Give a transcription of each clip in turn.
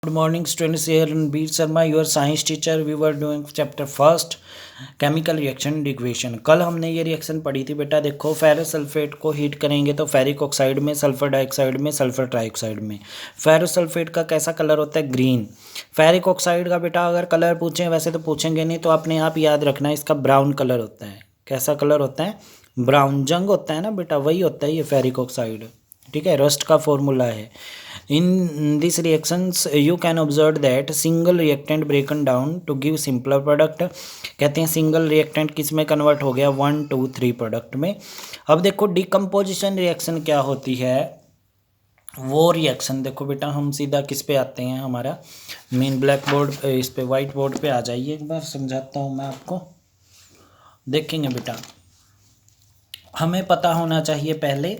Good morning students, here Ranbir Sharma, your science teacher. We were doing chapter first chemical reaction and equation. कल हमने ये reaction पढ़ी थी बेटा। देखो, फेरस सल्फेट को हीट करेंगे तो फेरिक ऑक्साइड में, सल्फर डाइऑक्साइड में, सल्फर ट्राइऑक्साइड में। फेरस सल्फेट का कैसा कलर होता है? ग्रीन। फेरिक ऑक्साइड का बेटा अगर कलर पूछें, वैसे तो पूछेंगे नहीं, तो अपने आप याद रखना है, इसका ब्राउन कलर होता है। कैसा कलर होता है? ब्राउन। जंग होता है ना बेटा, वही होता है ये फेरिक ऑक्साइड। ठीक है, रस्ट का फॉर्मूला है। In these reactions you can observe that single reactant broken down to give simpler product। कहते हैं सिंगल रिएक्टेंट किस में कन्वर्ट हो गया? 1 2 3 प्रोडक्ट में। अब देखो डिकम्पोजिशन रिएक्शन क्या होती है, वो रिएक्शन देखो बेटा। हम सीधा किस पे आते हैं, हमारा मेन ब्लैक बोर्ड, इस पे वाइट बोर्ड पे आ जाइए, एक बार समझाता हूँ मैं आपको। देखेंगे बेटा, हमें पता होना चाहिए पहले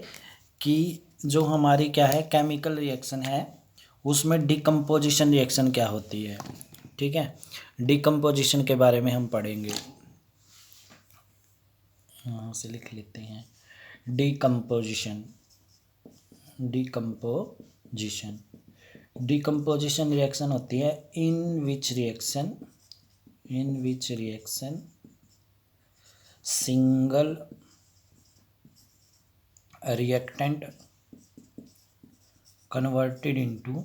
कि जो हमारी क्या है केमिकल रिएक्शन है, उसमें डिकम्पोजिशन रिएक्शन क्या होती है। ठीक है, डिकम्पोजिशन के बारे में हम पढ़ेंगे। यहाँ से लिख लेते हैं डिकम्पोजिशन। डिकम्पोजिशन डिकम्पोजिशन रिएक्शन होती है in which reaction single reactant converted into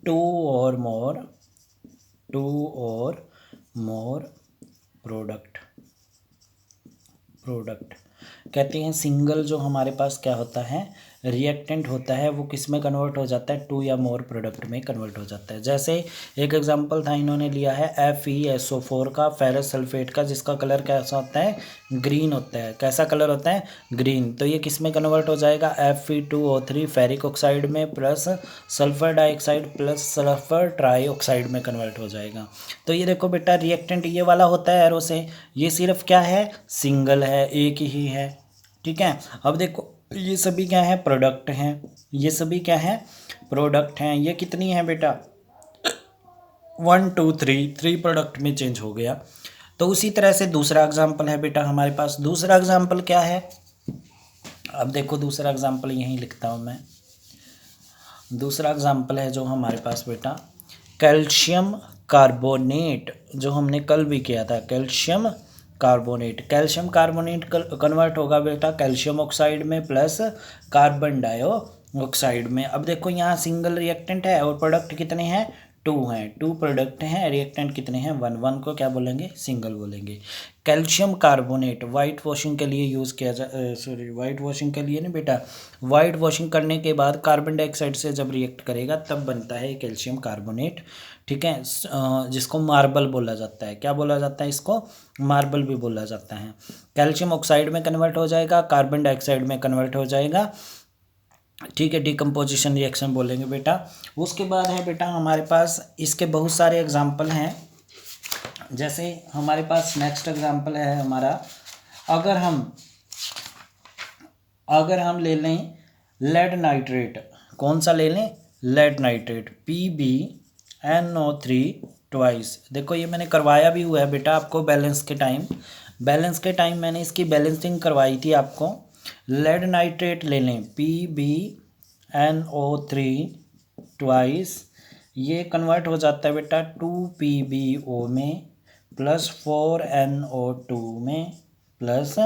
two or more product. कहते हैं सिंगल जो हमारे पास क्या होता है रिएक्टेंट होता है, वो किस में कन्वर्ट हो जाता है? 2 या मोर प्रोडक्ट में कन्वर्ट हो जाता है। जैसे एक एग्जांपल था, इन्होंने लिया है FeSO4 का, फेरस सल्फेट का, जिसका कलर कैसा होता है? ग्रीन होता है। कैसा कलर होता है? ग्रीन। तो ये किस में कन्वर्ट हो जाएगा? Fe2O3 फेरिक ऑक्साइड में, plus sulphur dioxide plus sulphur trioxide में कन्वर्ट हो जाएगा। तो ये देखो बेटा, रिएक्टेंट ये वाला होता है एरो से, ये सिर्फ क्या है? सिंगल है, एक ही है। ठीक है, अब देखो ये सभी क्या है? प्रोडक्ट हैं। ये सभी क्या है? प्रोडक्ट हैं। ये कितनी है बेटा? 1 2 3 प्रोडक्ट में चेंज हो गया। तो उसी तरह से दूसरा एग्जाम्पल है बेटा हमारे पास। दूसरा एग्जाम्पल क्या है? अब देखो दूसरा एग्जाम्पल यहीं लिखता हूँ मैं। दूसरा एग्जाम्पल है जो हमारे पास बेटा कैल्शियम कार्बोनेट, जो हमने कल भी किया था। कैल्शियम कार्बोनेट कन्वर्ट होगा बेटा कैल्शियम ऑक्साइड में प्लस कार्बन डाइऑक्साइड में। अब देखो यहाँ सिंगल रिएक्टेंट है और प्रोडक्ट कितने हैं? 2 हैं। 2 प्रोडक्ट हैं, रिएक्टेंट कितने हैं? 1 को क्या बोलेंगे? सिंगल बोलेंगे। कैल्शियम कार्बोनेट वाइट वॉशिंग के लिए यूज़ किया वाइट वॉशिंग के लिए नहीं बेटा, वाइट वॉशिंग करने के बाद कार्बन डाइऑक्साइड से जब रिएक्ट करेगा तब बनता है कैल्शियम कार्बोनेट। ठीक है, जिसको मार्बल बोला जाता है। क्या बोला जाता है इसको? मार्बल भी बोला जाता है। कैल्शियम ऑक्साइड में कन्वर्ट हो जाएगा, कार्बन डाइऑक्साइड में कन्वर्ट हो जाएगा। ठीक है, डिकम्पोजिशन रिएक्शन बोलेंगे बेटा। उसके बाद है बेटा हमारे पास इसके बहुत सारे एग्जाम्पल हैं। जैसे हमारे पास नेक्स्ट एग्जाम्पल है हमारा, अगर हम ले लें लेड नाइट्रेट। कौन सा ले लें? Lead nitrate, PbNO3 twice. देखो ये मैंने करवाया भी हुआ है बेटा आपको बैलेंस के टाइम मैंने इसकी बैलेंसिंग करवाई थी आपको। लेड नाइट्रेट ले लें PbNO3 ट्वाइस, ये कन्वर्ट हो जाता है बेटा 2PbO में प्लस 4NO2 में प्लस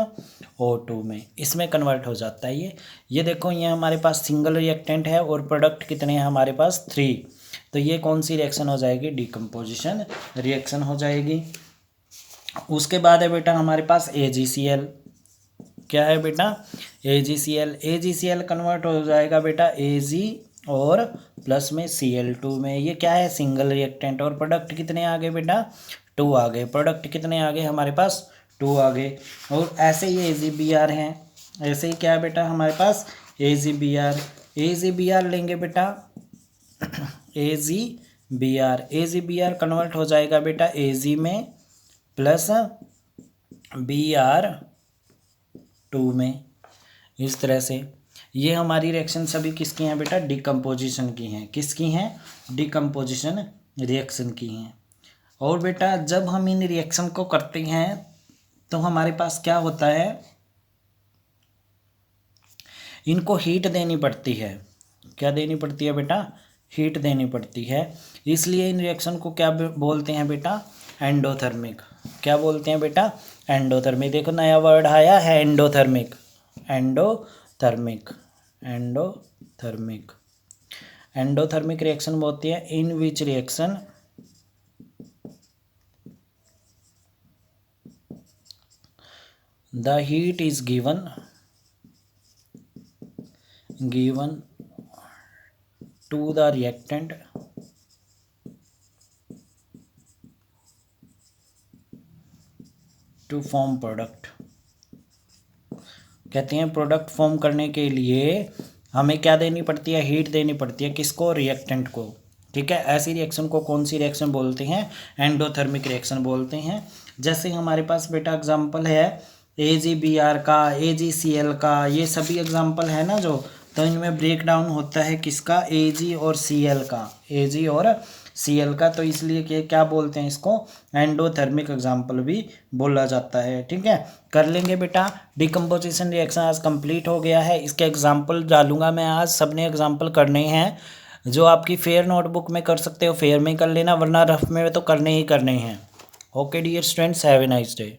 O2 में, इसमें कन्वर्ट हो जाता है ये देखो ये हमारे पास सिंगल रिएक्टेंट है और प्रोडक्ट कितने हैं हमारे पास? 3। तो ये कौन सी रिएक्शन हो जाएगी? डिकम्पोजिशन रिएक्शन हो जाएगी। उसके बाद है बेटा हमारे पास AgCl। क्या है बेटा? AgCl कन्वर्ट हो जाएगा बेटा Ag और प्लस में Cl2 में। ये क्या है? Single reactant. और प्रोडक्ट कितने आ गए बेटा? 2 आ गए। प्रोडक्ट कितने आ गए हमारे पास? 2 आ गए। और ऐसे ही AgBr हैं। ऐसे ही क्या है बेटा हमारे पास? AgBr लेंगे बेटा AgBr कन्वर्ट हो जाएगा बेटा Ag में प्लस Br2 में। इस तरह से ये हमारी रिएक्शन सभी किसकी हैं बेटा? डिकम्पोजिशन की हैं। किसकी हैं? डिकम्पोजिशन रिएक्शन की हैं। और बेटा जब हम इन रिएक्शन को करते हैं तो हमारे पास क्या होता है? इनको हीट देनी पड़ती है। क्या देनी पड़ती है बेटा? हीट देनी पड़ती है। इसलिए इन रिएक्शन को क्या बोलते हैं बेटा? एंडोथर्मिक। क्या बोलते हैं बेटा? एंडोथर्मिक। देखो नया वर्ड आया है endothermic. Endothermic. Endothermic. Endothermic reaction होती है in which reaction the heat is given to the reactant to form product। कहते हैं प्रोडक्ट फॉर्म करने के लिए हमें क्या देनी पड़ती है? हीट देनी पड़ती है। किसको? रिएक्टेंट को। ठीक है, ऐसी रिएक्शन को कौन सी रिएक्शन बोलते हैं? एंडोथर्मिक रिएक्शन बोलते हैं। जैसे हमारे पास बेटा एग्जांपल है AgBr का, AgCl का, ये सभी एग्जांपल है ना जो, तो इनमें ब्रेक डाउन होता है किसका? Ag और Cl का। Ag और Cl का। तो इसलिए क्या बोलते हैं इसको? एंडोथर्मिक एग्जाम्पल भी बोला जाता है। ठीक है, कर लेंगे बेटा। डिकम्पोजिशन रिएक्शन आज कंप्लीट हो गया है। इसके एग्जाम्पल डालूंगा मैं आज, सबने एग्जाम्पल करने हैं। जो आपकी फेयर नोटबुक में कर सकते हो फेयर में कर लेना, वरना रफ में तो करने ही करने हैं। Okay dear students, have a nice day.